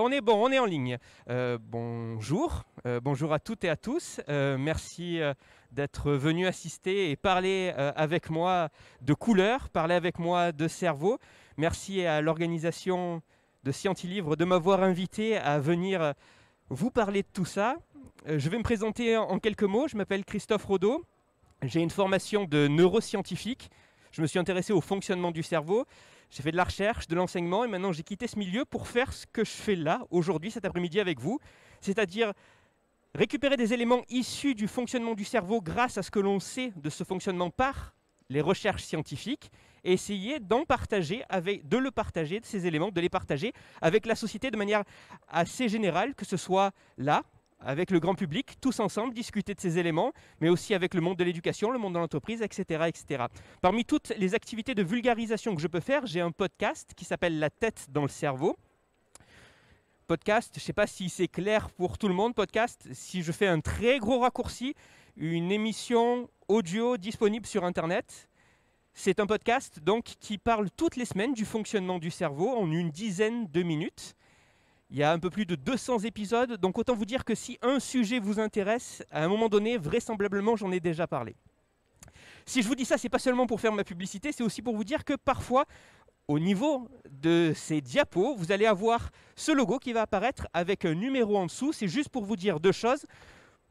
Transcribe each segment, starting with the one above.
On est en ligne. Bonjour à toutes et à tous. Merci d'être venus assister et parler avec moi de couleurs, parler avec moi de cerveau. Merci à l'organisation de Scientilivre de m'avoir invité à venir vous parler de tout ça. Je vais me présenter en quelques mots. Je m'appelle Christophe Rodeau. J'ai une formation de neuroscientifique. Je me suis intéressé au fonctionnement du cerveau. J'ai fait de la recherche, de l'enseignement et maintenant j'ai quitté ce milieu pour faire ce que je fais là, aujourd'hui, cet après-midi avec vous. C'est-à-dire récupérer des éléments issus du fonctionnement du cerveau grâce à ce que l'on sait de ce fonctionnement par les recherches scientifiques et essayer de ces éléments, de les partager avec la société de manière assez générale, que ce soit là, avec le grand public, tous ensemble, discuter de ces éléments, mais aussi avec le monde de l'éducation, le monde de l'entreprise, etc., etc. Parmi toutes les activités de vulgarisation que je peux faire, j'ai un podcast qui s'appelle « La tête dans le cerveau ». Podcast, je ne sais pas si c'est clair pour tout le monde, podcast, si je fais un très gros raccourci, une émission audio disponible sur Internet. C'est un podcast donc qui parle toutes les semaines du fonctionnement du cerveau en une dizaine de minutes. Il y a un peu plus de 200 épisodes, donc autant vous dire que si un sujet vous intéresse, à un moment donné, vraisemblablement, j'en ai déjà parlé. Si je vous dis ça, c'est pas seulement pour faire ma publicité, c'est aussi pour vous dire que parfois, au niveau de ces diapos, vous allez avoir ce logo qui va apparaître avec un numéro en dessous. C'est juste pour vous dire deux choses.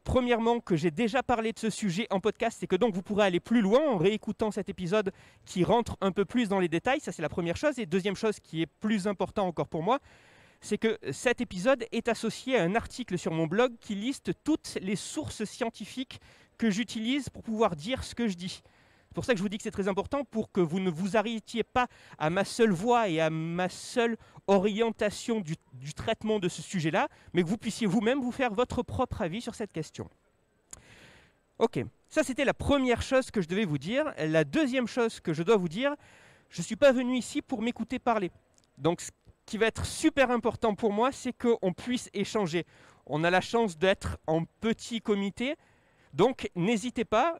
Premièrement, que j'ai déjà parlé de ce sujet en podcast et que donc vous pourrez aller plus loin en réécoutant cet épisode qui rentre un peu plus dans les détails. Ça, c'est la première chose. Et deuxième chose qui est plus important encore pour moi, c'est que cet épisode est associé à un article sur mon blog qui liste toutes les sources scientifiques que j'utilise pour pouvoir dire ce que je dis. C'est pour ça que je vous dis que c'est très important pour que vous ne vous arrêtiez pas à ma seule voix et à ma seule orientation du traitement de ce sujet-là, mais que vous puissiez vous-même vous faire votre propre avis sur cette question. Ok, ça c'était la première chose que je devais vous dire. La deuxième chose que je dois vous dire, je ne suis pas venu ici pour m'écouter parler. Donc ce qui va être super important pour moi, c'est qu'on puisse échanger. On a la chance d'être en petit comité, donc n'hésitez pas,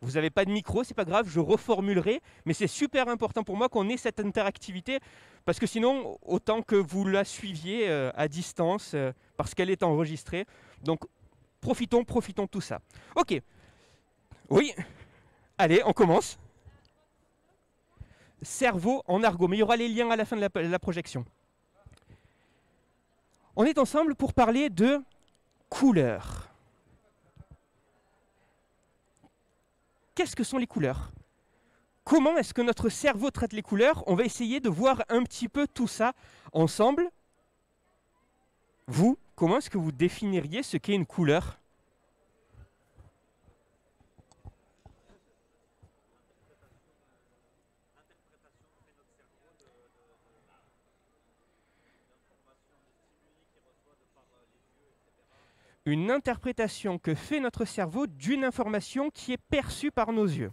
vous n'avez pas de micro, c'est pas grave, je reformulerai, mais c'est super important pour moi qu'on ait cette interactivité, parce que sinon, autant que vous la suiviez à distance, parce qu'elle est enregistrée. Donc profitons de tout ça. Ok, oui, allez, on commence. Cerveau en argot, mais il y aura les liens à la fin de la projection. On est ensemble pour parler de couleurs. Qu'est-ce que sont les couleurs? Comment est-ce que notre cerveau traite les couleurs? On va essayer de voir un petit peu tout ça ensemble. Vous, comment est-ce que vous définiriez ce qu'est une couleur? Une interprétation que fait notre cerveau d'une information qui est perçue par nos yeux.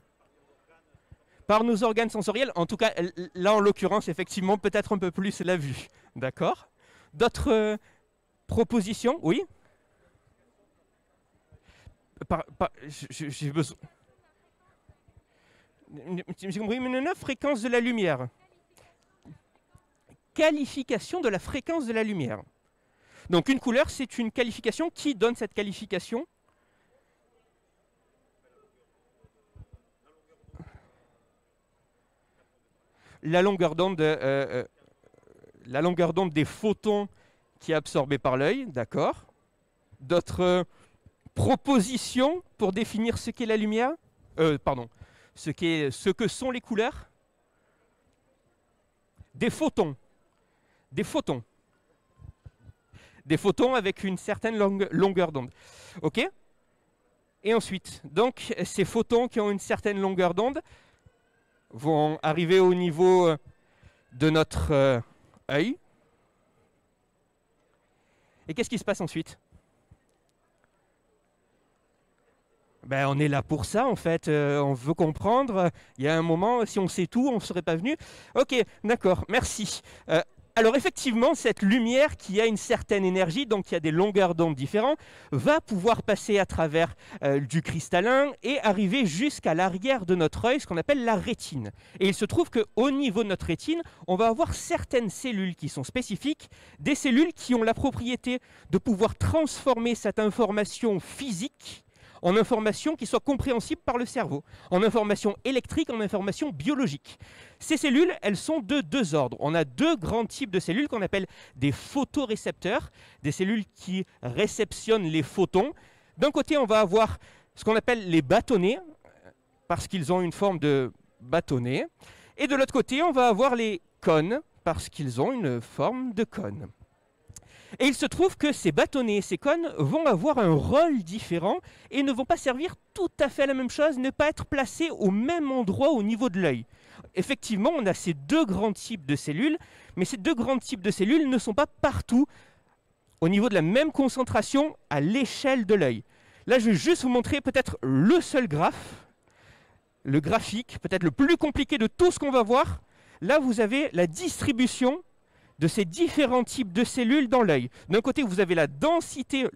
Par nos organes sensoriels, en tout cas, là en l'occurrence, effectivement, peut-être un peu plus la vue. D'accord? D'autres propositions? Oui? J'ai besoin... J'ai compris, une fréquence de la lumière. Qualification de la fréquence de la lumière. Donc une couleur, c'est une qualification. Qui donne cette qualification? La longueur d'onde des photons qui est absorbée par l'œil, d'accord. D'autres propositions pour définir ce qu'est la lumière? Ce que sont les couleurs? Des photons. Des photons. Des photons avec une certaine longueur d'onde. Ok? Et ensuite, donc, ces photons qui ont une certaine longueur d'onde vont arriver au niveau de notre œil. Et qu'est-ce qui se passe ensuite? Ben, on est là pour ça, en fait. On veut comprendre. Il y a un moment, si on sait tout, on ne serait pas venu. Ok, d'accord, merci. Alors effectivement, cette lumière qui a une certaine énergie, donc qui a des longueurs d'onde différentes, va pouvoir passer à travers du cristallin et arriver jusqu'à l'arrière de notre œil, ce qu'on appelle la rétine. Et il se trouve qu'au niveau de notre rétine, on va avoir certaines cellules qui sont spécifiques, des cellules qui ont la propriété de pouvoir transformer cette information physique en information qui soit compréhensible par le cerveau, en information électrique, en information biologique. Ces cellules, elles sont de deux ordres. On a deux grands types de cellules qu'on appelle des photorécepteurs, des cellules qui réceptionnent les photons. D'un côté, on va avoir ce qu'on appelle les bâtonnets, parce qu'ils ont une forme de bâtonnet. Et de l'autre côté, on va avoir les cônes, parce qu'ils ont une forme de cône. Et il se trouve que ces bâtonnets et ces cônes vont avoir un rôle différent et ne vont pas servir tout à fait à la même chose, ne pas être placés au même endroit au niveau de l'œil. Effectivement, on a ces deux grands types de cellules, mais ces deux grands types de cellules ne sont pas partout au niveau de la même concentration à l'échelle de l'œil. Là, je vais juste vous montrer peut-être le seul graphe, le graphique, peut-être le plus compliqué de tout ce qu'on va voir. Là, vous avez la distribution de ces différents types de cellules dans l'œil. D'un côté, vous avez la densité,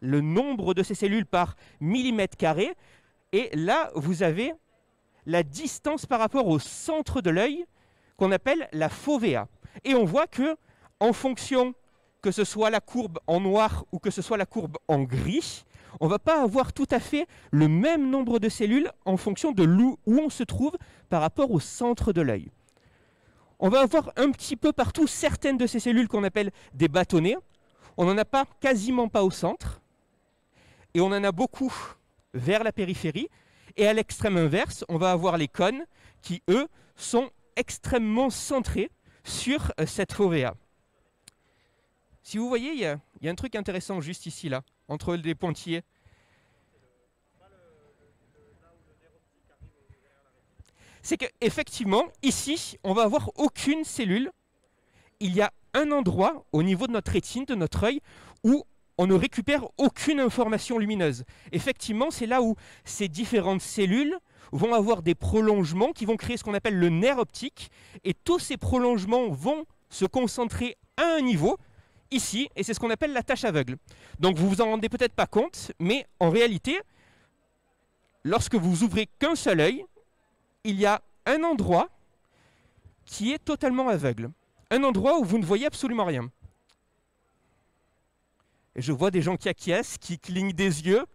le nombre de ces cellules par millimètre carré, et là, vous avez la distance par rapport au centre de l'œil, qu'on appelle la fovea. Et on voit que, en fonction que ce soit la courbe en noir ou que ce soit la courbe en gris, on ne va pas avoir tout à fait le même nombre de cellules en fonction de où on se trouve par rapport au centre de l'œil. On va avoir un petit peu partout certaines de ces cellules qu'on appelle des bâtonnets. On n'en a pas, quasiment pas au centre. Et on en a beaucoup vers la périphérie. Et à l'extrême inverse, on va avoir les cônes qui, eux, sont extrêmement centrés sur cette fovea. Si vous voyez, il y a un truc intéressant juste ici, là, entre les pointillés. C'est qu'effectivement, ici, on va avoir aucune cellule. Il y a un endroit au niveau de notre rétine, de notre œil, où on ne récupère aucune information lumineuse. Effectivement, c'est là où ces différentes cellules vont avoir des prolongements qui vont créer ce qu'on appelle le nerf optique. Et tous ces prolongements vont se concentrer à un niveau, ici, et c'est ce qu'on appelle la tache aveugle. Donc vous vous en rendez peut-être pas compte, mais en réalité, lorsque vous ouvrez qu'un seul œil, il y a un endroit qui est totalement aveugle. Un endroit où vous ne voyez absolument rien. Et je vois des gens qui acquiescent, qui clignent des yeux.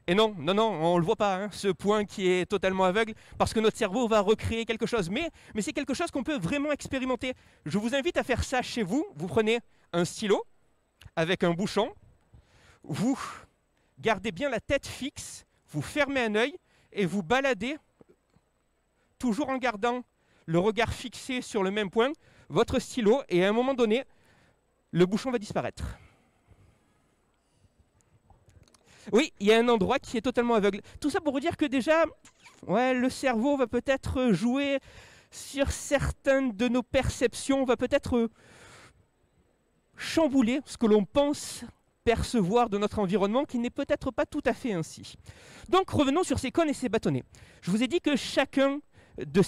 Et non, on ne le voit pas, hein, ce point qui est totalement aveugle, parce que notre cerveau va recréer quelque chose. Mais c'est quelque chose qu'on peut vraiment expérimenter. Je vous invite à faire ça chez vous. Vous prenez un stylo avec un bouchon. Vous gardez bien la tête fixe. Vous fermez un œil et vous baladez toujours en gardant le regard fixé sur le même point, votre stylo, et à un moment donné, le bouchon va disparaître. Oui, il y a un endroit qui est totalement aveugle. Tout ça pour vous dire que déjà, le cerveau va peut-être jouer sur certaines de nos perceptions, va peut-être chambouler ce que l'on pense percevoir de notre environnement, qui n'est peut-être pas tout à fait ainsi. Donc revenons sur ces cônes et ces bâtonnets. Je vous ai dit que chacune de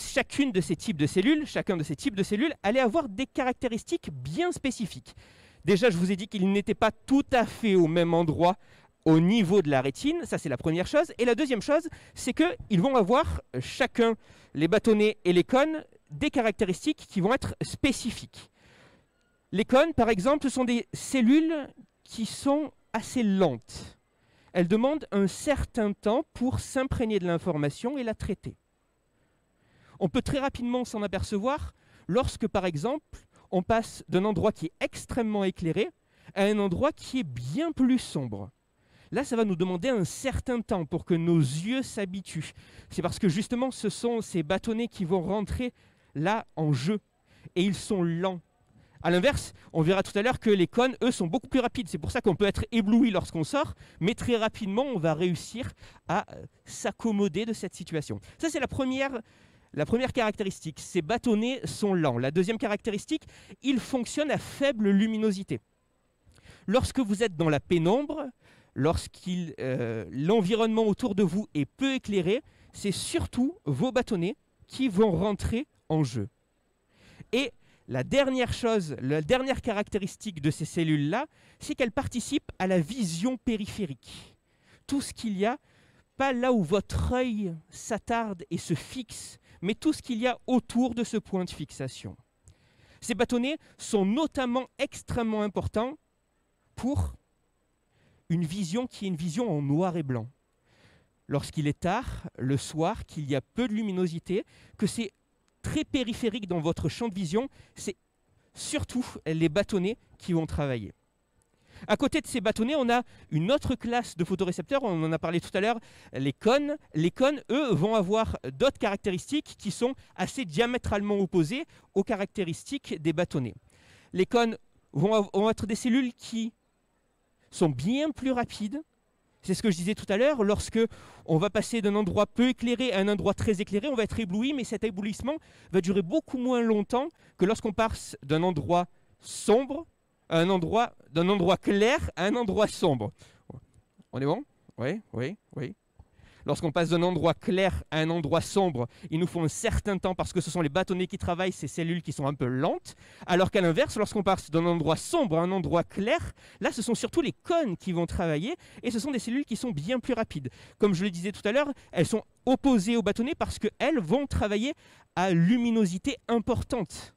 ces types de cellules, chacun de ces types de cellules allait avoir des caractéristiques bien spécifiques. Déjà, je vous ai dit qu'ils n'étaient pas tout à fait au même endroit au niveau de la rétine, ça c'est la première chose. Et la deuxième chose, c'est qu'ils vont avoir chacun, les bâtonnets et les cônes, des caractéristiques qui vont être spécifiques. Les cônes, par exemple, ce sont des cellules qui sont assez lentes. Elles demandent un certain temps pour s'imprégner de l'information et la traiter. On peut très rapidement s'en apercevoir lorsque, par exemple, on passe d'un endroit qui est extrêmement éclairé à un endroit qui est bien plus sombre. Là, ça va nous demander un certain temps pour que nos yeux s'habituent. C'est parce que justement, ce sont ces bâtonnets qui vont rentrer là en jeu. Et ils sont lents. A l'inverse, on verra tout à l'heure que les cônes, eux, sont beaucoup plus rapides. C'est pour ça qu'on peut être ébloui lorsqu'on sort, mais très rapidement, on va réussir à s'accommoder de cette situation. Ça, c'est la première caractéristique. Ces bâtonnets sont lents. La deuxième caractéristique, ils fonctionnent à faible luminosité. Lorsque vous êtes dans la pénombre, l'environnement autour de vous est peu éclairé, c'est surtout vos bâtonnets qui vont rentrer en jeu. Et La dernière chose, la dernière caractéristique de ces cellules-là, c'est qu'elles participent à la vision périphérique. Tout ce qu'il y a, pas là où votre œil s'attarde et se fixe, mais tout ce qu'il y a autour de ce point de fixation. Ces bâtonnets sont notamment extrêmement importants pour une vision qui est une vision en noir et blanc. Lorsqu'il est tard, le soir, qu'il y a peu de luminosité, que c'est très périphérique dans votre champ de vision, c'est surtout les bâtonnets qui vont travailler. À côté de ces bâtonnets, on a une autre classe de photorécepteurs, on en a parlé tout à l'heure, les cônes. Les cônes, eux, vont avoir d'autres caractéristiques qui sont assez diamétralement opposées aux caractéristiques des bâtonnets. Les cônes vont être des cellules qui sont bien plus rapides. C'est ce que je disais tout à l'heure, lorsque on va passer d'un endroit peu éclairé à un endroit très éclairé, on va être ébloui, mais cet éblouissement va durer beaucoup moins longtemps que lorsqu'on passe d'un endroit sombre d'un endroit clair à un endroit sombre. On est bon? Oui, oui, oui. Lorsqu'on passe d'un endroit clair à un endroit sombre, il nous faut un certain temps parce que ce sont les bâtonnets qui travaillent, ces cellules qui sont un peu lentes, alors qu'à l'inverse, lorsqu'on passe d'un endroit sombre à un endroit clair, là, ce sont surtout les cônes qui vont travailler et ce sont des cellules qui sont bien plus rapides. Comme je le disais tout à l'heure, elles sont opposées aux bâtonnets parce qu'elles vont travailler à luminosité importante.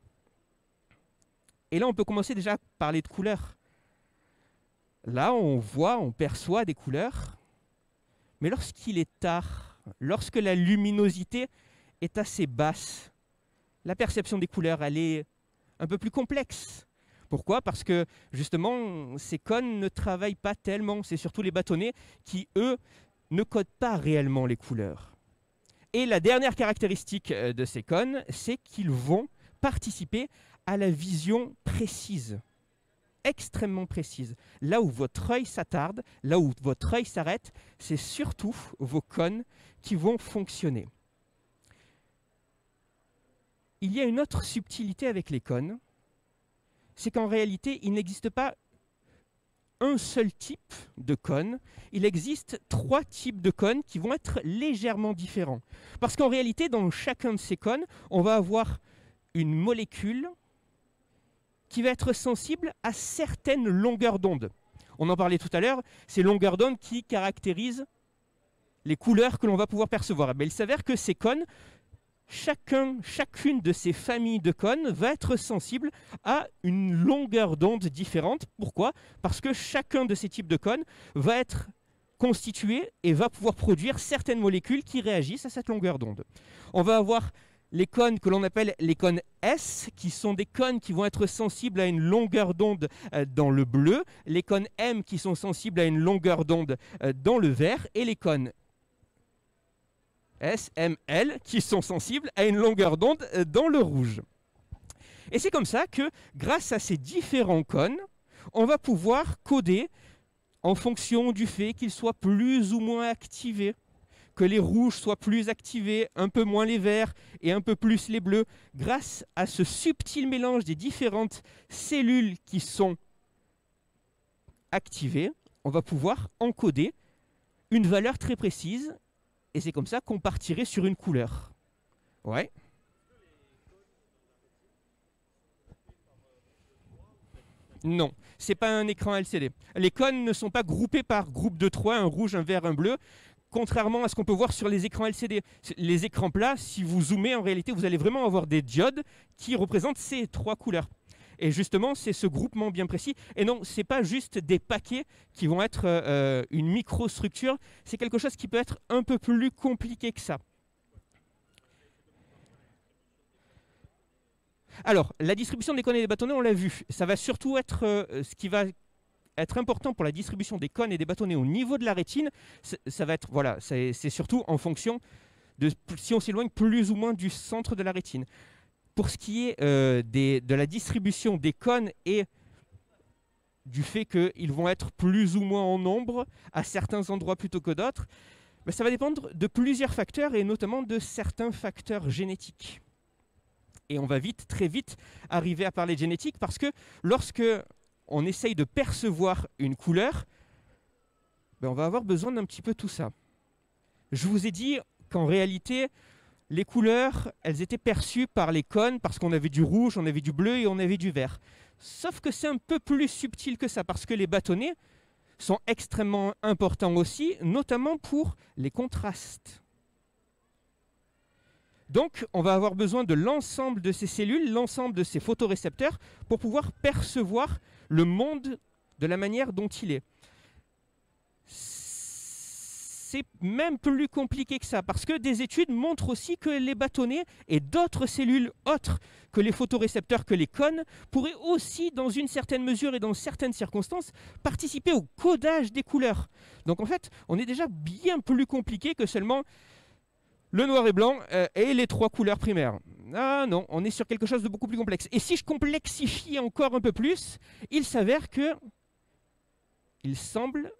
Et là, on peut commencer déjà à parler de couleurs. Là, on voit, on perçoit des couleurs. Mais lorsqu'il est tard, lorsque la luminosité est assez basse, la perception des couleurs, elle est un peu plus complexe. Pourquoi? Parce que, justement, ces cônes ne travaillent pas tellement. C'est surtout les bâtonnets qui, eux, ne codent pas réellement les couleurs. Et la dernière caractéristique de ces cônes, c'est qu'ils vont participer à la vision précise, extrêmement précise. Là où votre œil s'attarde, là où votre œil s'arrête, c'est surtout vos cônes qui vont fonctionner. Il y a une autre subtilité avec les cônes, c'est qu'en réalité, il n'existe pas un seul type de cône, il existe 3 types de cônes qui vont être légèrement différents. Parce qu'en réalité, dans chacun de ces cônes, on va avoir une molécule qui va être sensible à certaines longueurs d'onde. On en parlait tout à l'heure, ces longueurs d'onde qui caractérisent les couleurs que l'on va pouvoir percevoir. Et bien, il s'avère que ces cônes, chacune de ces familles de cônes va être sensible à une longueur d'onde différente. Pourquoi? Parce que chacun de ces types de cônes va être constitué et va pouvoir produire certaines molécules qui réagissent à cette longueur d'onde. On va avoir les cônes que l'on appelle les cônes S, qui sont des cônes qui vont être sensibles à une longueur d'onde dans le bleu, les cônes M qui sont sensibles à une longueur d'onde dans le vert, et les cônes S, M, L qui sont sensibles à une longueur d'onde dans le rouge. Et c'est comme ça que, grâce à ces différents cônes, on va pouvoir coder en fonction du fait qu'ils soient plus ou moins activés, que les rouges soient plus activés, un peu moins les verts et un peu plus les bleus. Grâce à ce subtil mélange des différentes cellules qui sont activées, on va pouvoir encoder une valeur très précise et c'est comme ça qu'on partirait sur une couleur. Ouais. Non, ce n'est pas un écran LCD. Les cônes ne sont pas groupés par groupe de 3, un rouge, un vert, un bleu. Contrairement à ce qu'on peut voir sur les écrans LCD. Les écrans plats, si vous zoomez, en réalité, vous allez vraiment avoir des diodes qui représentent ces 3 couleurs. Et justement, c'est ce groupement bien précis. Et non, ce n'est pas juste des paquets qui vont être une microstructure. C'est quelque chose qui peut être un peu plus compliqué que ça. Alors, la distribution des cônes et des bâtonnets, on l'a vu. Ça va surtout être ce qui va être important pour la distribution des cônes et des bâtonnets au niveau de la rétine. Ça va être, voilà, c'est surtout en fonction de si on s'éloigne plus ou moins du centre de la rétine. Pour ce qui est de la distribution des cônes et du fait qu'ils vont être plus ou moins en nombre à certains endroits plutôt que d'autres, ben ça va dépendre de plusieurs facteurs et notamment de certains facteurs génétiques. Et on va très vite arriver à parler de génétique parce que lorsque on essaye de percevoir une couleur, ben on va avoir besoin d'un petit peu tout ça. Je vous ai dit qu'en réalité, les couleurs, elles étaient perçues par les cônes parce qu'on avait du rouge, on avait du bleu et on avait du vert. Sauf que c'est un peu plus subtil que ça, parce que les bâtonnets sont extrêmement importants aussi, notamment pour les contrastes. Donc, on va avoir besoin de l'ensemble de ces cellules, l'ensemble de ces photorécepteurs, pour pouvoir percevoir le monde de la manière dont il est. C'est même plus compliqué que ça, parce que des études montrent aussi que les bâtonnets et d'autres cellules autres que les photorécepteurs, que les cônes, pourraient aussi, dans une certaine mesure et dans certaines circonstances, participer au codage des couleurs. Donc en fait, on est déjà bien plus compliqué que seulement le noir et blanc et les trois couleurs primaires. Ah non, on est sur quelque chose de beaucoup plus complexe. Et si je complexifie encore un peu plus, il s'avère que il semble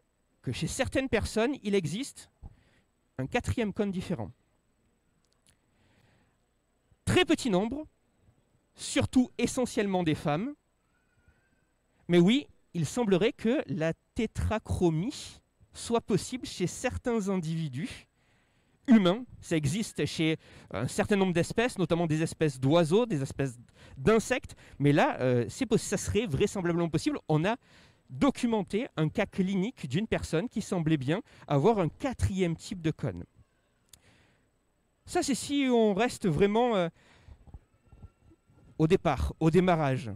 que chez certaines personnes, il existe un quatrième cône différent. Très petit nombre, surtout essentiellement des femmes. Mais oui, il semblerait que la tétrachromie soit possible chez certains individus humains. Ça existe chez un certain nombre d'espèces, notamment des espèces d'oiseaux, des espèces d'insectes. Mais là, ça serait vraisemblablement possible. On a documenté un cas clinique d'une personne qui semblait bien avoir un quatrième type de cône. Ça, c'est si on reste vraiment au départ, au démarrage.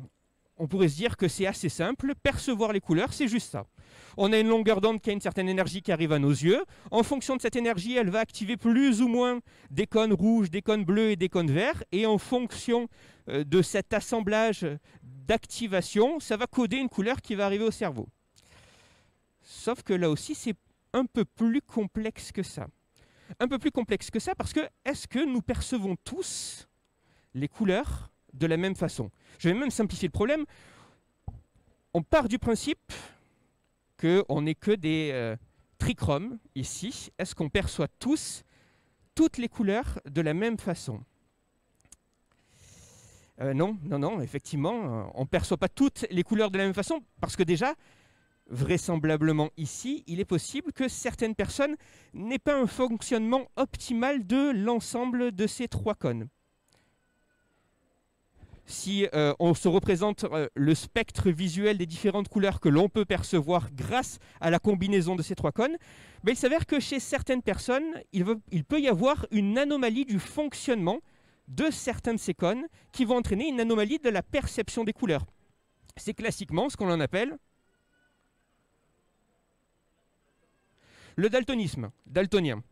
On pourrait se dire que c'est assez simple, percevoir les couleurs, c'est juste ça. On a une longueur d'onde qui a une certaine énergie qui arrive à nos yeux. En fonction de cette énergie, elle va activer plus ou moins des cônes rouges, des cônes bleus et des cônes verts. Et en fonction de cet assemblage d'activation, ça va coder une couleur qui va arriver au cerveau. Sauf que là aussi, c'est un peu plus complexe que ça. Un peu plus complexe que ça parce que est-ce que nous percevons tous les couleurs de la même façon? Je vais même simplifier le problème. On part du principe qu'on n'est que des trichromes ici. Est-ce qu'on perçoit tous toutes les couleurs de la même façon? Non, effectivement, on ne perçoit pas toutes les couleurs de la même façon parce que déjà, vraisemblablement ici, il est possible que certaines personnes n'aient pas un fonctionnement optimal de l'ensemble de ces trois cônes. Si on se représente le spectre visuel des différentes couleurs que l'on peut percevoir grâce à la combinaison de ces trois cônes, il s'avère que chez certaines personnes, il peut y avoir une anomalie du fonctionnement de certains de ces cônes qui vont entraîner une anomalie de la perception des couleurs. C'est classiquement ce qu'on en appelle le daltonisme, daltonien.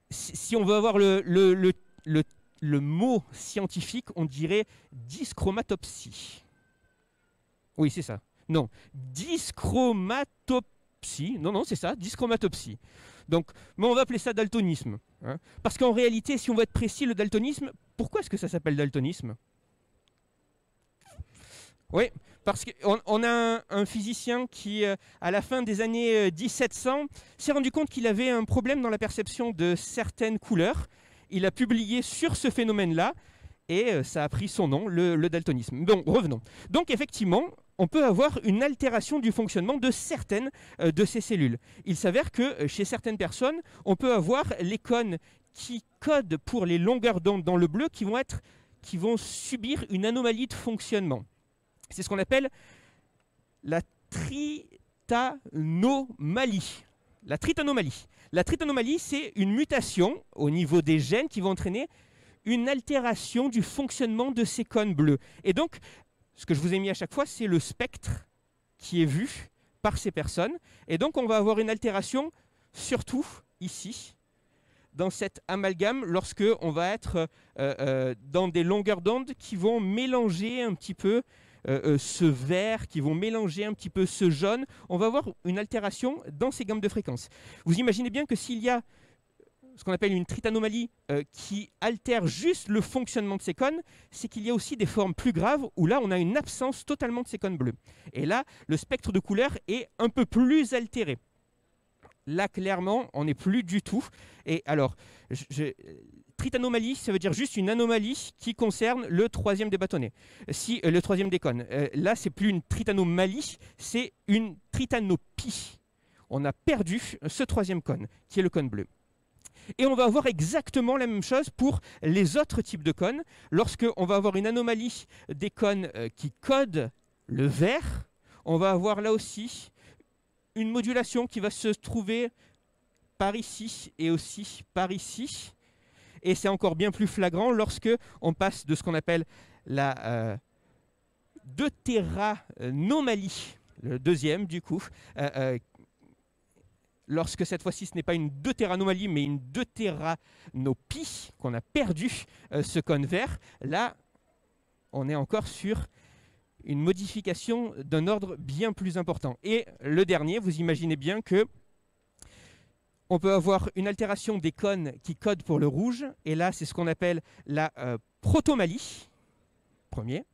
Si on veut avoir le mot scientifique, on dirait dyschromatopsie. Oui, c'est ça. Non, dyschromatopsie. Non, c'est ça, dyschromatopsie. Donc, mais on va appeler ça daltonisme. Hein, parce qu'en réalité, si on veut être précis, le daltonisme, pourquoi est-ce que ça s'appelle daltonisme? Oui, parce qu'on a un physicien qui, à la fin des années 1700, s'est rendu compte qu'il avait un problème dans la perception de certaines couleurs. Il a publié sur ce phénomène-là et ça a pris son nom, le daltonisme. Bon, revenons. Donc effectivement, on peut avoir une altération du fonctionnement de certaines de ces cellules. Il s'avère que chez certaines personnes, on peut avoir les cônes qui codent pour les longueurs d'onde dans le bleu qui vont subir une anomalie de fonctionnement. C'est ce qu'on appelle la tritanomalie. La tritanomalie. La tritanomalie, c'est une mutation au niveau des gènes qui vont entraîner une altération du fonctionnement de ces cônes bleus. Et donc, ce que je vous ai mis à chaque fois, c'est le spectre qui est vu par ces personnes. Et donc, on va avoir une altération, surtout ici, dans cet amalgame, lorsque on va être dans des longueurs d'onde qui vont mélanger un petit peu ce vert, qui vont mélanger un petit peu ce jaune. On va avoir une altération dans ces gammes de fréquences. Vous imaginez bien que s'il y a ce qu'on appelle une tritanomalie qui altère juste le fonctionnement de ces cônes, c'est qu'il y a aussi des formes plus graves où là on a une absence totalement de ces cônes bleus. Et là, le spectre de couleurs est un peu plus altéré. Là, clairement, on n'est plus du tout. Et alors, tritanomalie, ça veut dire juste une anomalie qui concerne le troisième des bâtonnets. Le troisième des cônes. Là, c'est plus une tritanomalie, c'est une tritanopie. On a perdu ce troisième cône, qui est le cône bleu. Et on va avoir exactement la même chose pour les autres types de cônes. Lorsqu'on va avoir une anomalie des cônes qui codent le vert, on va avoir là aussi une modulation qui va se trouver par ici et aussi par ici. Et c'est encore bien plus flagrant lorsque on passe de ce qu'on appelle la deutéranomalie, le deuxième du coup, lorsque cette fois-ci ce n'est pas une deutéranomalie mais une deutéranopie, qu'on a perdu ce cône vert, là on est encore sur une modification d'un ordre bien plus important. Et le dernier, vous imaginez bien que on peut avoir une altération des cônes qui codent pour le rouge, et là c'est ce qu'on appelle la protomalie, premier.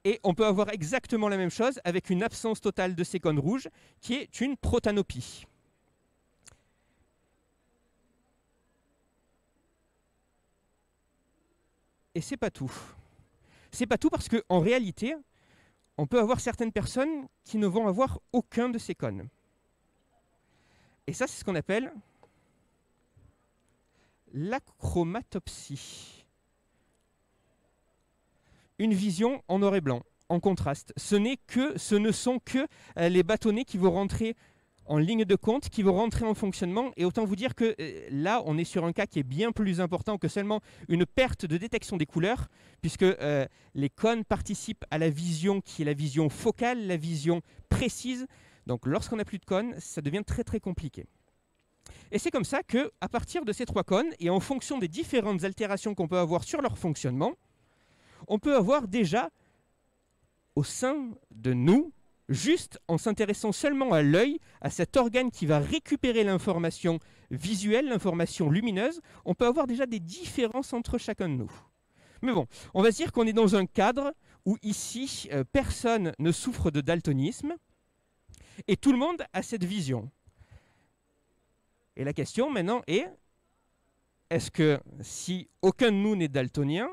Et on peut avoir exactement la même chose avec une absence totale de ces cônes rouges, qui est une protanopie. Et c'est pas tout. C'est pas tout parce qu'en réalité, on peut avoir certaines personnes qui ne vont avoir aucun de ces cônes. Et ça, c'est ce qu'on appelle l'achromatopsie. Une vision en noir et blanc, en contraste. Ce ne sont que les bâtonnets qui vont rentrer en ligne de compte, qui vont rentrer en fonctionnement. Et autant vous dire que là, on est sur un cas qui est bien plus important que seulement une perte de détection des couleurs, puisque les cônes participent à la vision qui est la vision focale, la vision précise. Donc lorsqu'on n'a plus de cônes, ça devient très très compliqué. Et c'est comme ça qu'à partir de ces trois cônes, et en fonction des différentes altérations qu'on peut avoir sur leur fonctionnement, on peut avoir déjà au sein de nous, juste en s'intéressant seulement à l'œil, à cet organe qui va récupérer l'information visuelle, l'information lumineuse, on peut avoir déjà des différences entre chacun de nous. Mais bon, on va se dire qu'on est dans un cadre où ici, personne ne souffre de daltonisme et tout le monde a cette vision. Et la question maintenant est, est-ce que si aucun de nous n'est daltonien,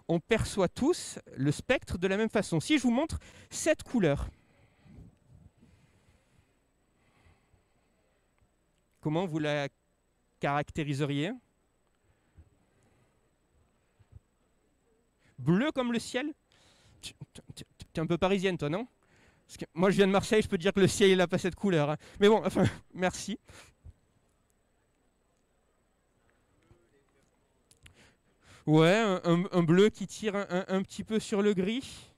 on perçoit tous le spectre de la même façon? Si je vous montre cette couleur, comment vous la caractériseriez? Bleu comme le ciel? Tu es un peu parisienne, toi, non? Parce que moi, je viens de Marseille, je peux te dire que le ciel, il n'a pas cette couleur. Hein. Mais bon, enfin, merci. Ouais, un bleu qui tire un petit peu sur le gris.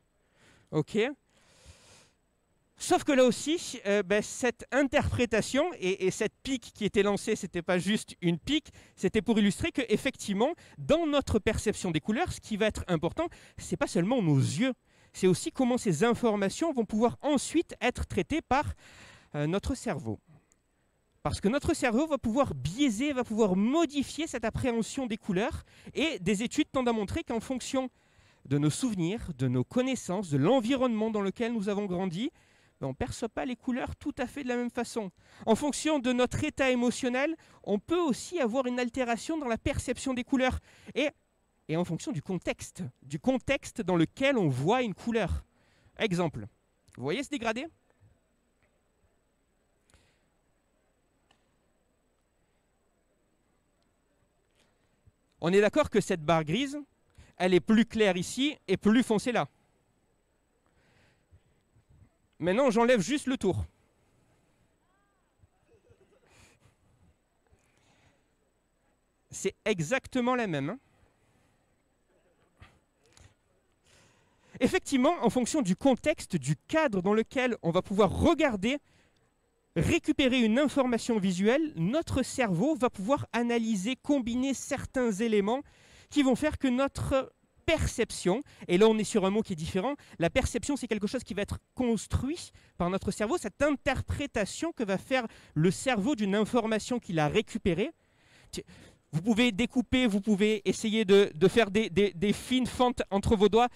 Ok. Sauf que là aussi, cette interprétation et cette pique qui était lancée, ce n'était pas juste une pique, c'était pour illustrer qu'effectivement, dans notre perception des couleurs, ce qui va être important, ce n'est pas seulement nos yeux, c'est aussi comment ces informations vont pouvoir ensuite être traitées par notre cerveau. Parce que notre cerveau va pouvoir biaiser, va pouvoir modifier cette appréhension des couleurs, et des études tendent à montrer qu'en fonction de nos souvenirs, de nos connaissances, de l'environnement dans lequel nous avons grandi, on ne perçoit pas les couleurs tout à fait de la même façon. En fonction de notre état émotionnel, on peut aussi avoir une altération dans la perception des couleurs. Et en fonction du contexte dans lequel on voit une couleur. Exemple, vous voyez ce dégradé ? On est d'accord que cette barre grise, elle est plus claire ici et plus foncée là. Maintenant, j'enlève juste le tour. C'est exactement la même. Hein. Effectivement, en fonction du contexte, du cadre dans lequel on va pouvoir regarder, récupérer une information visuelle, notre cerveau va pouvoir analyser, combiner certains éléments qui vont faire que notre perception, et là on est sur un mot qui est différent, la perception c'est quelque chose qui va être construit par notre cerveau, cette interprétation que va faire le cerveau d'une information qu'il a récupérée. Vous pouvez découper, vous pouvez essayer de faire des fines fentes entre vos doigts.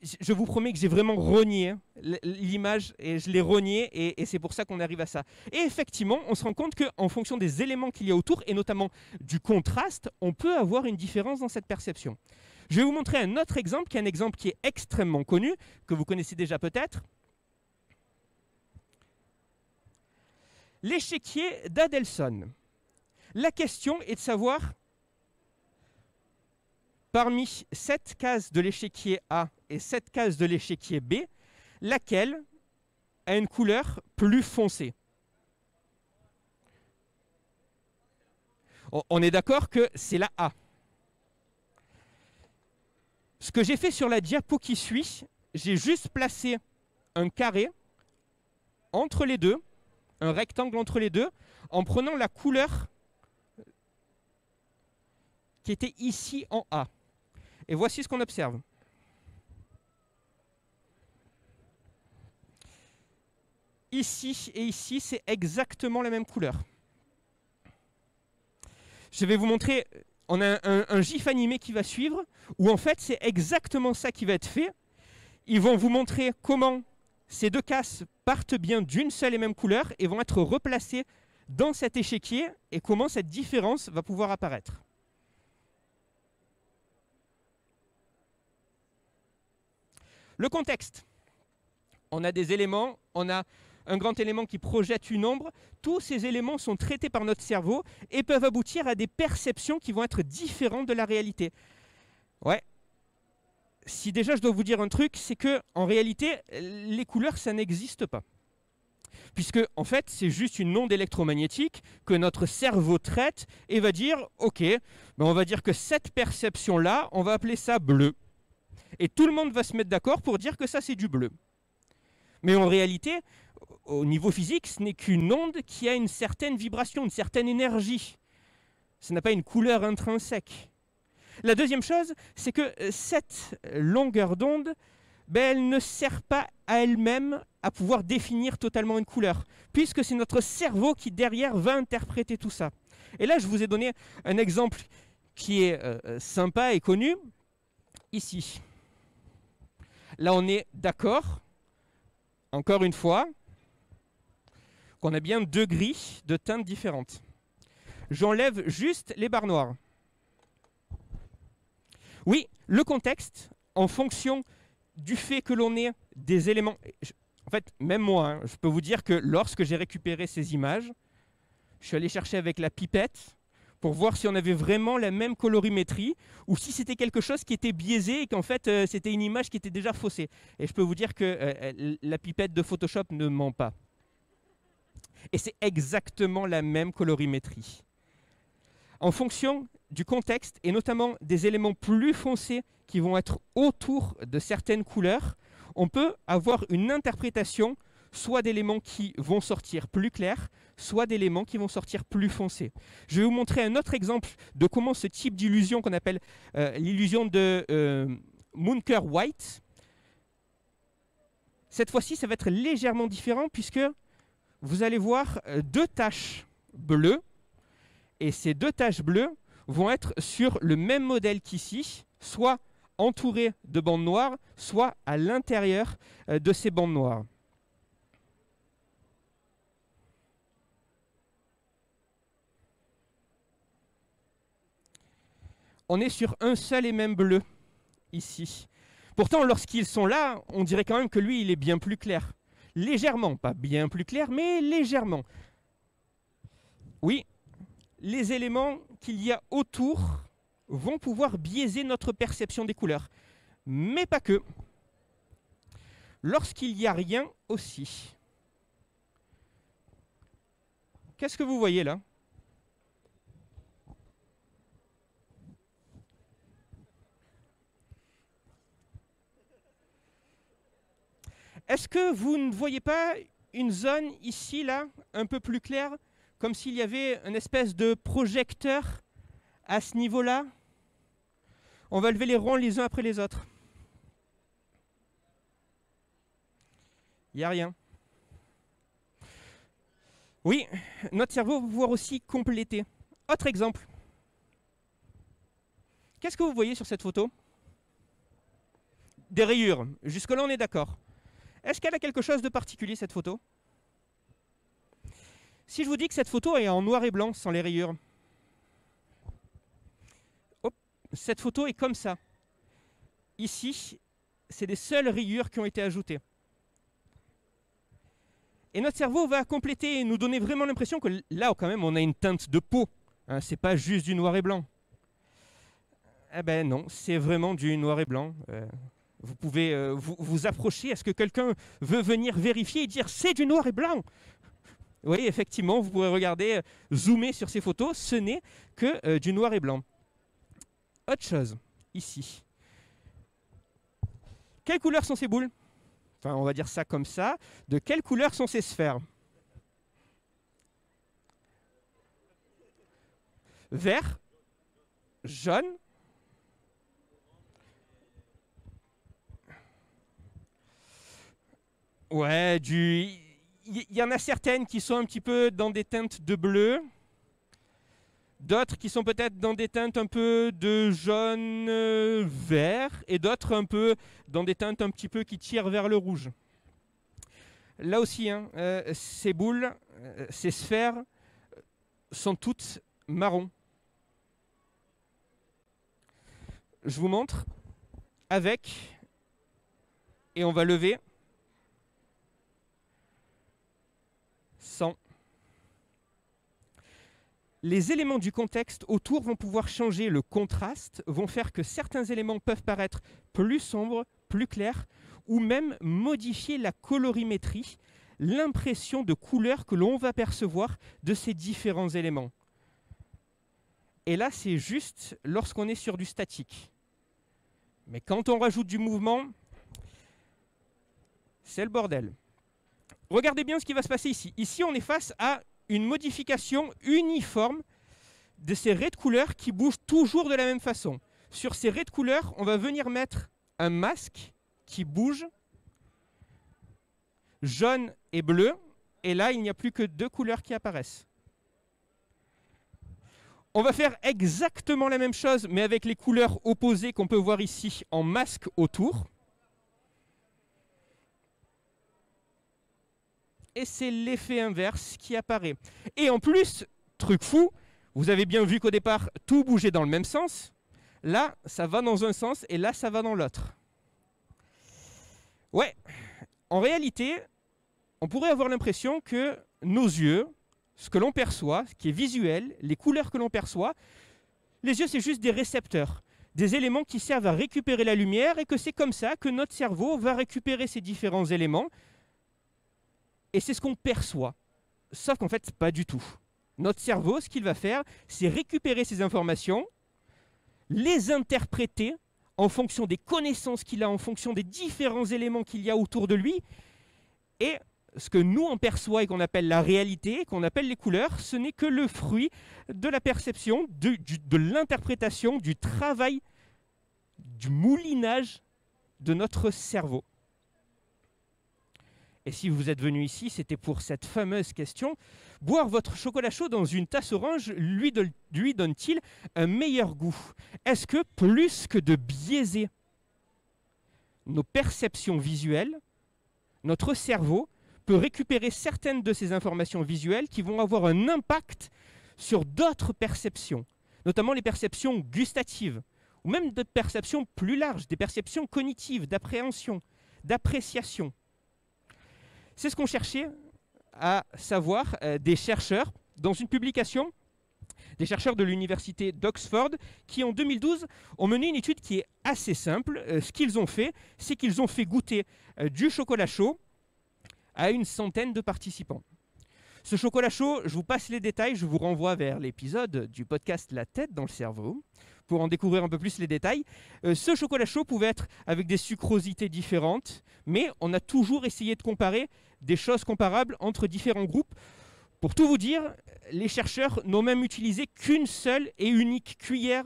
Je vous promets que j'ai vraiment rogné l'image, et je l'ai rogné, et c'est pour ça qu'on arrive à ça. Et effectivement, on se rend compte qu'en fonction des éléments qu'il y a autour, et notamment du contraste, on peut avoir une différence dans cette perception. Je vais vous montrer un autre exemple, qui est un exemple qui est extrêmement connu, que vous connaissez déjà peut-être. L'échiquier d'Adelson. La question est de savoir, parmi 7 cases de l'échiquier A et 7 cases de l'échiquier B, laquelle a une couleur plus foncée. On est d'accord que c'est la A. Ce que j'ai fait sur la diapo qui suit, j'ai juste placé un carré entre les deux, un rectangle entre les deux, en prenant la couleur qui était ici en A. Et voici ce qu'on observe. Ici et ici, c'est exactement la même couleur. Je vais vous montrer, on a un GIF animé qui va suivre, où en fait, c'est exactement ça qui va être fait. Ils vont vous montrer comment ces deux cases partent bien d'une seule et même couleur et vont être replacées dans cet échiquier et comment cette différence va pouvoir apparaître. Le contexte. On a des éléments, on a un grand élément qui projette une ombre. Tous ces éléments sont traités par notre cerveau et peuvent aboutir à des perceptions qui vont être différentes de la réalité. Ouais. Si déjà je dois vous dire un truc, c'est que en réalité, les couleurs, ça n'existe pas. Puisque, en fait, c'est juste une onde électromagnétique que notre cerveau traite et va dire, OK, ben on va dire que cette perception-là, on va appeler ça bleu. Et tout le monde va se mettre d'accord pour dire que ça, c'est du bleu. Mais en réalité, au niveau physique, ce n'est qu'une onde qui a une certaine vibration, une certaine énergie. Ce n'a pas une couleur intrinsèque. La deuxième chose, c'est que cette longueur d'onde, ben, elle ne sert pas à elle-même à pouvoir définir totalement une couleur, puisque c'est notre cerveau qui, derrière, va interpréter tout ça. Et là, je vous ai donné un exemple qui est sympa et connu, ici. Là, on est d'accord, encore une fois, qu'on a bien deux grilles de teintes différentes. J'enlève juste les barres noires. Oui, le contexte, en fonction du fait que l'on ait des éléments... En fait, même moi, hein, je peux vous dire que lorsque j'ai récupéré ces images, je suis allé chercher avec la pipette pour voir si on avait vraiment la même colorimétrie ou si c'était quelque chose qui était biaisé et qu'en fait, c'était une image qui était déjà faussée. Et je peux vous dire que la pipette de Photoshop ne ment pas. Et c'est exactement la même colorimétrie. En fonction du contexte, et notamment des éléments plus foncés qui vont être autour de certaines couleurs, on peut avoir une interprétation soit d'éléments qui vont sortir plus clairs, soit d'éléments qui vont sortir plus foncés. Je vais vous montrer un autre exemple de comment ce type d'illusion qu'on appelle l'illusion de Munker-White, cette fois-ci, ça va être légèrement différent puisque vous allez voir deux taches bleues, et ces deux taches bleues vont être sur le même modèle qu'ici, soit entourées de bandes noires, soit à l'intérieur de ces bandes noires. On est sur un seul et même bleu, ici. Pourtant, lorsqu'ils sont là, on dirait quand même que lui, il est bien plus clair. Légèrement, pas bien plus clair, mais légèrement. Oui, les éléments qu'il y a autour vont pouvoir biaiser notre perception des couleurs. Mais pas que. Lorsqu'il n'y a rien aussi. Qu'est-ce que vous voyez là ? Est-ce que vous ne voyez pas une zone ici, là, un peu plus claire, comme s'il y avait une espèce de projecteur à ce niveau-là? On va lever les ronds les uns après les autres. Il n'y a rien. Oui, notre cerveau va pouvoir aussi compléter. Autre exemple. Qu'est-ce que vous voyez sur cette photo? Des rayures. Jusque-là, on est d'accord. Est-ce qu'elle a quelque chose de particulier, cette photo? Si je vous dis que cette photo est en noir et blanc, sans les rayures, hop, cette photo est comme ça. Ici, c'est des seules rayures qui ont été ajoutées. Et notre cerveau va compléter et nous donner vraiment l'impression que là, quand même, on a une teinte de peau Hein, c'est pas juste du noir et blanc. Eh ben non, c'est vraiment du noir et blanc. Vous pouvez vous approcher. Est-ce que quelqu'un veut venir vérifier et dire c'est du noir et blanc? Oui, effectivement, vous pourrez regarder, zoomer sur ces photos, ce n'est que du noir et blanc. Autre chose, ici. Quelle couleur sont ces boules? Enfin, on va dire ça comme ça. De quelle couleur sont ces sphères? Vert, jaune, ouais, il y en a certaines qui sont un petit peu dans des teintes de bleu, d'autres qui sont peut-être dans des teintes un peu de jaune vert, et d'autres un peu dans des teintes un petit peu qui tirent vers le rouge. Là aussi, hein, ces boules, ces sphères sont toutes marron. Je vous montre avec, et on va lever, sans. Les éléments du contexte autour vont pouvoir changer le contraste, vont faire que certains éléments peuvent paraître plus sombres, plus clairs, ou même modifier la colorimétrie, l'impression de couleur que l'on va percevoir de ces différents éléments. Et là, c'est juste lorsqu'on est sur du statique. Mais quand on rajoute du mouvement, c'est le bordel. Regardez bien ce qui va se passer ici. Ici, on est face à une modification uniforme de ces raies de couleurs qui bougent toujours de la même façon. Sur ces raies de couleurs, on va venir mettre un masque qui bouge, jaune et bleu, et là, il n'y a plus que deux couleurs qui apparaissent. On va faire exactement la même chose, mais avec les couleurs opposées qu'on peut voir ici en masque autour. Et c'est l'effet inverse qui apparaît. Et en plus, truc fou, vous avez bien vu qu'au départ, tout bougeait dans le même sens. Là, ça va dans un sens et là, ça va dans l'autre. Ouais, en réalité, on pourrait avoir l'impression que nos yeux, ce que l'on perçoit, ce qui est visuel, les couleurs que l'on perçoit, les yeux, c'est juste des récepteurs, des éléments qui servent à récupérer la lumière et que c'est comme ça que notre cerveau va récupérer ces différents éléments. Et c'est ce qu'on perçoit. Sauf qu'en fait, pas du tout. Notre cerveau, ce qu'il va faire, c'est récupérer ces informations, les interpréter en fonction des connaissances qu'il a, en fonction des différents éléments qu'il y a autour de lui. Et ce que nous, on perçoit et qu'on appelle la réalité, qu'on appelle les couleurs, ce n'est que le fruit de la perception, de l'interprétation, du travail, du moulinage de notre cerveau. Et si vous êtes venu ici, c'était pour cette fameuse question. Boire votre chocolat chaud dans une tasse orange lui donne-t-il un meilleur goût? Est-ce que plus que de biaiser nos perceptions visuelles, notre cerveau peut récupérer certaines de ces informations visuelles qui vont avoir un impact sur d'autres perceptions, notamment les perceptions gustatives, ou même d'autres perceptions plus larges, des perceptions cognitives, d'appréhension, d'appréciation. C'est ce qu'ont cherché à savoir des chercheurs dans une publication, des chercheurs de l'université d'Oxford, qui en 2012 ont mené une étude qui est assez simple. Ce qu'ils ont fait, c'est qu'ils ont fait goûter du chocolat chaud à une centaine de participants. Ce chocolat chaud, je vous passe les détails, je vous renvoie vers l'épisode du podcast La tête dans le cerveau pour en découvrir un peu plus les détails. Ce chocolat chaud pouvait être avec des sucrosités différentes, mais on a toujours essayé de comparer des choses comparables entre différents groupes. Pour tout vous dire, les chercheurs n'ont même utilisé qu'une seule et unique cuillère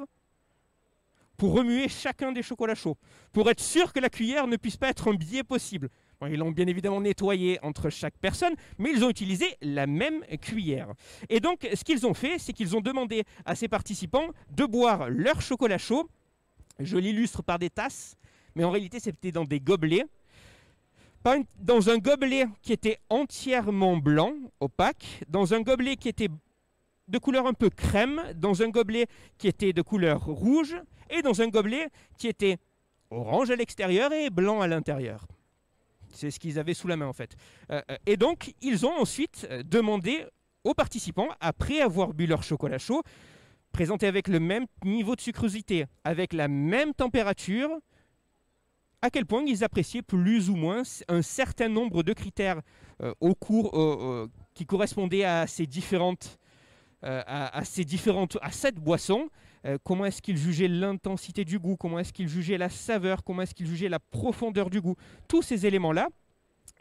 pour remuer chacun des chocolats chauds, pour être sûr que la cuillère ne puisse pas être un biais possible. Bon, ils l'ont bien évidemment nettoyé entre chaque personne, mais ils ont utilisé la même cuillère. Et donc, ce qu'ils ont fait, c'est qu'ils ont demandé à ces participants de boire leur chocolat chaud. Je l'illustre par des tasses, mais en réalité, c'était dans des gobelets. Dans un gobelet qui était entièrement blanc, opaque, dans un gobelet qui était de couleur un peu crème, dans un gobelet qui était de couleur rouge, et dans un gobelet qui était orange à l'extérieur et blanc à l'intérieur. C'est ce qu'ils avaient sous la main en fait. Et donc, ils ont ensuite demandé aux participants, après avoir bu leur chocolat chaud, présenté avec le même niveau de sucrosité, avec la même température, à quel point ils appréciaient plus ou moins un certain nombre de critères qui correspondaient à ces différentes, à cette boisson. Comment est-ce qu'ils jugeaient l'intensité du goût, comment est-ce qu'ils jugeaient la saveur, comment est-ce qu'ils jugeaient la profondeur du goût. Tous ces éléments-là,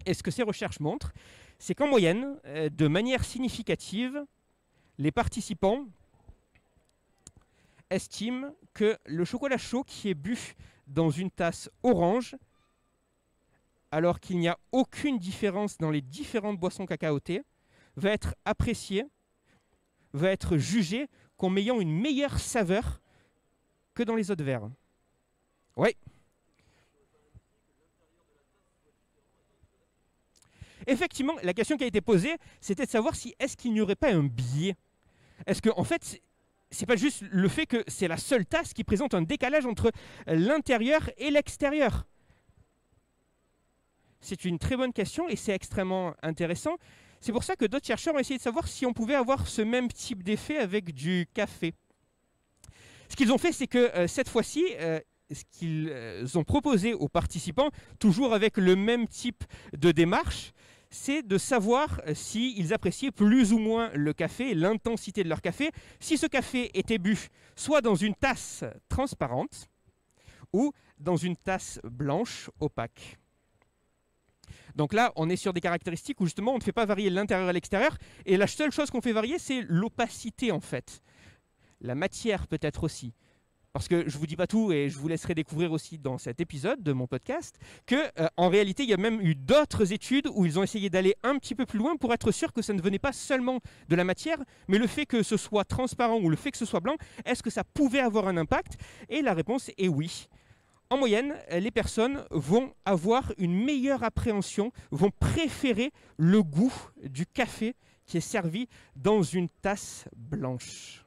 et ce que ces recherches montrent, c'est qu'en moyenne, de manière significative, les participants estiment que le chocolat chaud qui est bu dans une tasse orange, alors qu'il n'y a aucune différence dans les différentes boissons cacaotées, va être apprécié, va être jugé comme ayant une meilleure saveur que dans les autres verres. Oui. Effectivement, la question qui a été posée, c'était de savoir si est-ce qu'il n'y aurait pas un biais. Est-ce que, en fait, c'est pas juste le fait que c'est la seule tasse qui présente un décalage entre l'intérieur et l'extérieur. C'est une très bonne question et c'est extrêmement intéressant. C'est pour ça que d'autres chercheurs ont essayé de savoir si on pouvait avoir ce même type d'effet avec du café. Ce qu'ils ont fait, c'est que cette fois-ci, ce qu'ils ont proposé aux participants, toujours avec le même type de démarche, c'est de savoir s'ils appréciaient plus ou moins le café, l'intensité de leur café, si ce café était bu soit dans une tasse transparente ou dans une tasse blanche opaque. Donc là, on est sur des caractéristiques où justement on ne fait pas varier l'intérieur et l'extérieur, et la seule chose qu'on fait varier, c'est l'opacité en fait. La matière peut-être aussi. Parce que je ne vous dis pas tout et je vous laisserai découvrir aussi dans cet épisode de mon podcast qu'en réalité, il y a même eu d'autres études où ils ont essayé d'aller un petit peu plus loin pour être sûr que ça ne venait pas seulement de la matière, mais le fait que ce soit transparent ou le fait que ce soit blanc, est-ce que ça pouvait avoir un impact? Et la réponse est oui. En moyenne, les personnes vont avoir une meilleure appréhension, vont préférer le goût du café qui est servi dans une tasse blanche,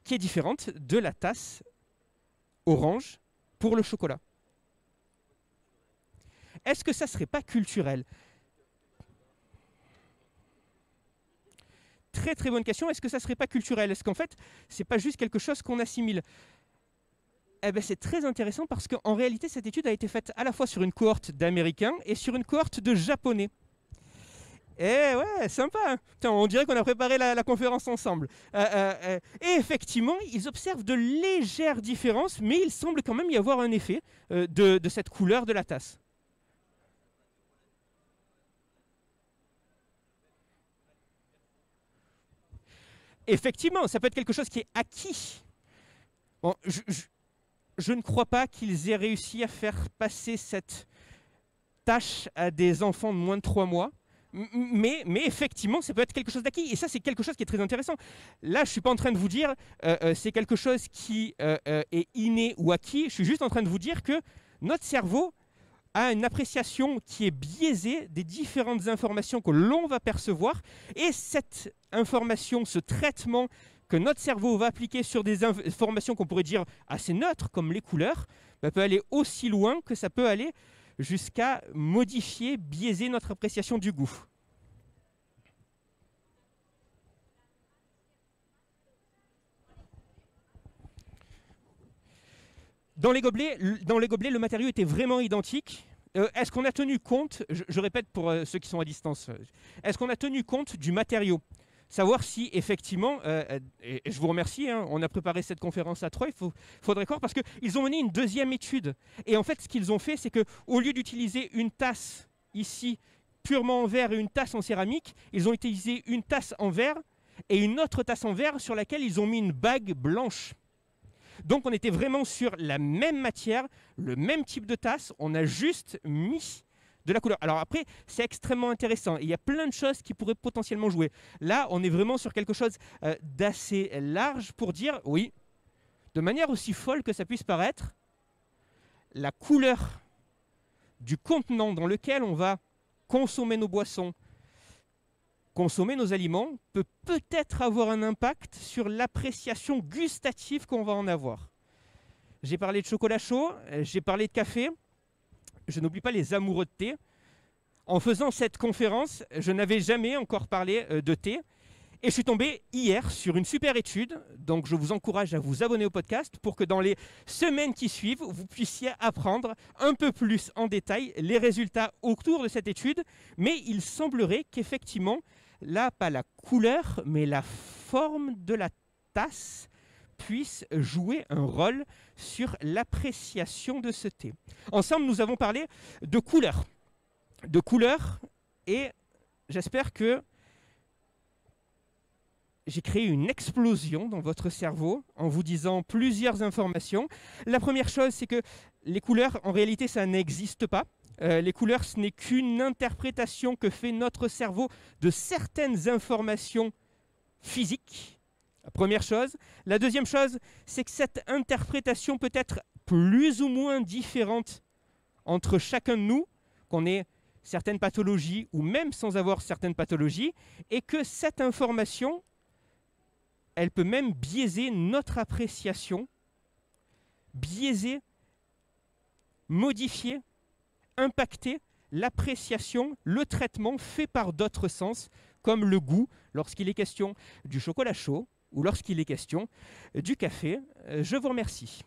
qui est différente de la tasse orange pour le chocolat. Est-ce que ça ne serait pas culturel? Très très bonne question. Est-ce que ça ne serait pas culturel? Est-ce qu'en fait, ce n'est pas juste quelque chose qu'on assimile? Eh bien, c'est très intéressant parce qu'en réalité, cette étude a été faite à la fois sur une cohorte d'Américains et sur une cohorte de Japonais. Eh ouais, sympa, hein. Putain, on dirait qu'on a préparé la conférence ensemble. Et effectivement, ils observent de légères différences, mais il semble quand même y avoir un effet de cette couleur de la tasse. Effectivement, ça peut être quelque chose qui est acquis. Bon, je ne crois pas qu'ils aient réussi à faire passer cette tâche à des enfants de moins de 3 mois. Mais effectivement, ça peut être quelque chose d'acquis. Et ça, c'est quelque chose qui est très intéressant. Là, je ne suis pas en train de vous dire c'est quelque chose qui est inné ou acquis. Je suis juste en train de vous dire que notre cerveau a une appréciation qui est biaisée des différentes informations que l'on va percevoir. Et cette information, ce traitement que notre cerveau va appliquer sur des informations qu'on pourrait dire assez neutres, comme les couleurs, peut aller aussi loin que ça peut aller jusqu'à modifier, biaiser notre appréciation du goût. Dans les gobelets, le matériau était vraiment identique. Est-ce qu'on a tenu compte, je répète pour ceux qui sont à distance, est-ce qu'on a tenu compte du matériau? Savoir si effectivement, et je vous remercie, hein, on a préparé cette conférence à 3, il faudrait croire, parce qu'ils ont mené une deuxième étude. Et en fait, ce qu'ils ont fait, c'est qu'au lieu d'utiliser une tasse ici, purement en verre, et une tasse en céramique, ils ont utilisé une tasse en verre et une autre tasse en verre sur laquelle ils ont mis une bague blanche. Donc on était vraiment sur la même matière, le même type de tasse, on a juste mis de la couleur. Alors après, c'est extrêmement intéressant. Il y a plein de choses qui pourraient potentiellement jouer. Là, on est vraiment sur quelque chose d'assez large pour dire, oui, de manière aussi folle que ça puisse paraître, la couleur du contenant dans lequel on va consommer nos boissons, consommer nos aliments, peut peut-être avoir un impact sur l'appréciation gustative qu'on va en avoir. J'ai parlé de chocolat chaud, j'ai parlé de café. Je n'oublie pas les amoureux de thé. En faisant cette conférence, je n'avais jamais encore parlé de thé. Et je suis tombé hier sur une super étude, donc je vous encourage à vous abonner au podcast pour que dans les semaines qui suivent, vous puissiez apprendre un peu plus en détail les résultats autour de cette étude. Mais il semblerait qu'effectivement, là, pas la couleur, mais la forme de la tasse puisse jouer un rôle sur l'appréciation de ce thé. Ensemble, nous avons parlé de couleurs. De couleurs, et j'espère que j'ai créé une explosion dans votre cerveau en vous disant plusieurs informations. La première chose, c'est que les couleurs, en réalité, ça n'existe pas. Les couleurs, ce n'est qu'une interprétation que fait notre cerveau de certaines informations physiques. La première chose. La deuxième chose, c'est que cette interprétation peut être plus ou moins différente entre chacun de nous, qu'on ait certaines pathologies ou même sans avoir certaines pathologies, et que cette information, elle peut même biaiser notre appréciation, biaiser, modifier, impacter l'appréciation, le traitement fait par d'autres sens, comme le goût, lorsqu'il est question du chocolat chaud ou lorsqu'il est question du café. Je vous remercie.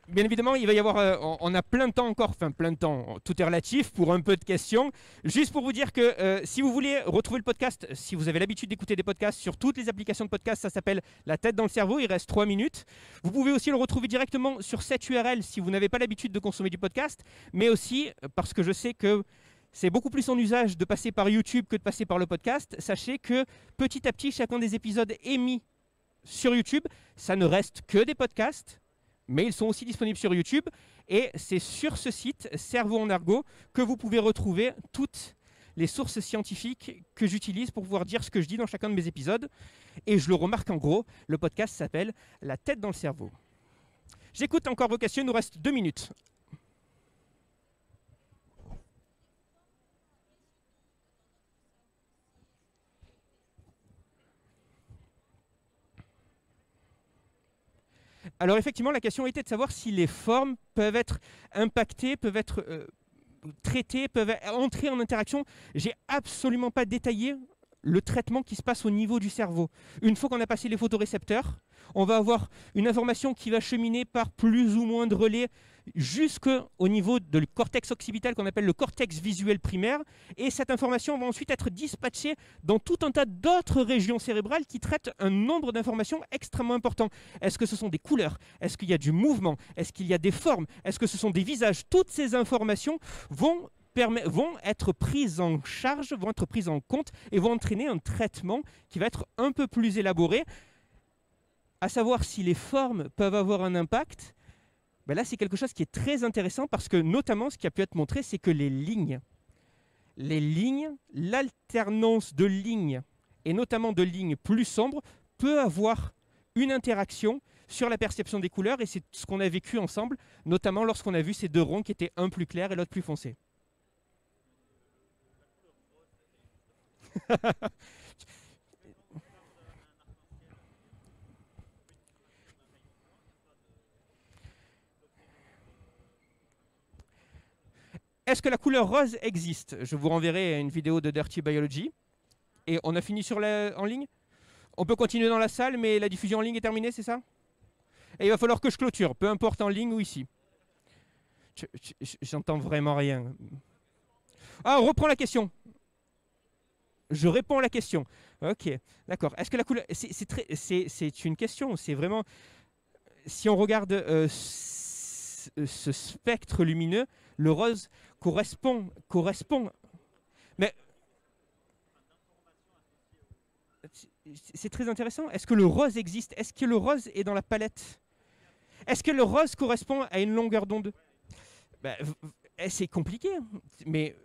Bien évidemment, il va y avoir, on a plein de temps encore, enfin plein de temps, tout est relatif pour un peu de questions. Juste pour vous dire que si vous voulez retrouver le podcast, si vous avez l'habitude d'écouter des podcasts sur toutes les applications de podcast, ça s'appelle La tête dans le cerveau, il reste 3 minutes. Vous pouvez aussi le retrouver directement sur cette URL si vous n'avez pas l'habitude de consommer du podcast, mais aussi parce que je sais que c'est beaucoup plus en usage de passer par YouTube que de passer par le podcast. Sachez que petit à petit, chacun des épisodes émis sur YouTube, ça ne reste que des podcasts, mais ils sont aussi disponibles sur YouTube. Et c'est sur ce site, Cerveau en Argot, que vous pouvez retrouver toutes les sources scientifiques que j'utilise pour pouvoir dire ce que je dis dans chacun de mes épisodes. Et je le remarque en gros, le podcast s'appelle La tête dans le cerveau. J'écoute encore vos questions, il nous reste 2 minutes. Alors effectivement, la question était de savoir si les formes peuvent être impactées, peuvent être traitées, peuvent entrer en interaction. J'ai absolument pas détaillé le traitement qui se passe au niveau du cerveau. Une fois qu'on a passé les photorécepteurs, on va avoir une information qui va cheminer par plus ou moins de relais jusqu'au niveau du cortex occipital qu'on appelle le cortex visuel primaire, et cette information va ensuite être dispatchée dans tout un tas d'autres régions cérébrales qui traitent un nombre d'informations extrêmement important. Est-ce que ce sont des couleurs? Est-ce qu'il y a du mouvement? Est-ce qu'il y a des formes? Est-ce que ce sont des visages? Toutes ces informations vont être prises en charge, vont être prises en compte et vont entraîner un traitement qui va être un peu plus élaboré. À savoir si les formes peuvent avoir un impact, ben là c'est quelque chose qui est très intéressant parce que notamment ce qui a pu être montré, c'est que les lignes, l'alternance de lignes et notamment de lignes plus sombres peut avoir une interaction sur la perception des couleurs, et c'est ce qu'on a vécu ensemble, notamment lorsqu'on a vu ces 2 ronds qui étaient un plus clair et l'autre plus foncé. Est-ce que la couleur rose existe? Je vous renverrai à une vidéo de Dirty Biology. Et on a fini en ligne? On peut continuer dans la salle, mais la diffusion en ligne est terminée, c'est ça? Et il va falloir que je clôture, peu importe en ligne ou ici. J'entends vraiment rien. Ah, on reprend la question. Je réponds à la question. Ok, d'accord. Est-ce que la couleur... C'est une question, c'est vraiment... Si on regarde ce spectre lumineux, le rose correspond. Mais c'est très intéressant. Est-ce que le rose existe? Est-ce que le rose est dans la palette? Est-ce que le rose correspond à une longueur d'onde? Ben, c'est compliqué, mais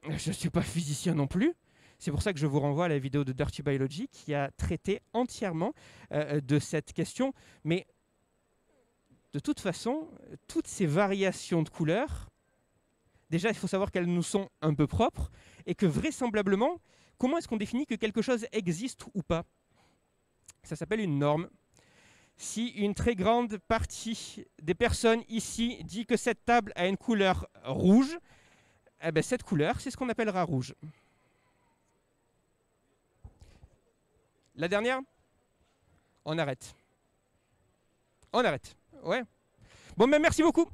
je ne suis pas physicien non plus. C'est pour ça que je vous renvoie à la vidéo de Dirty Biology qui a traité entièrement de cette question. Mais de toute façon, toutes ces variations de couleurs, déjà, il faut savoir qu'elles nous sont un peu propres et que vraisemblablement, comment est-ce qu'on définit que quelque chose existe ou pas? Ça s'appelle une norme. Si une très grande partie des personnes ici dit que cette table a une couleur rouge, Eh ben, cette couleur, c'est ce qu'on appellera rouge. La dernière, on arrête. On arrête. Ouais. Bon, ben merci beaucoup.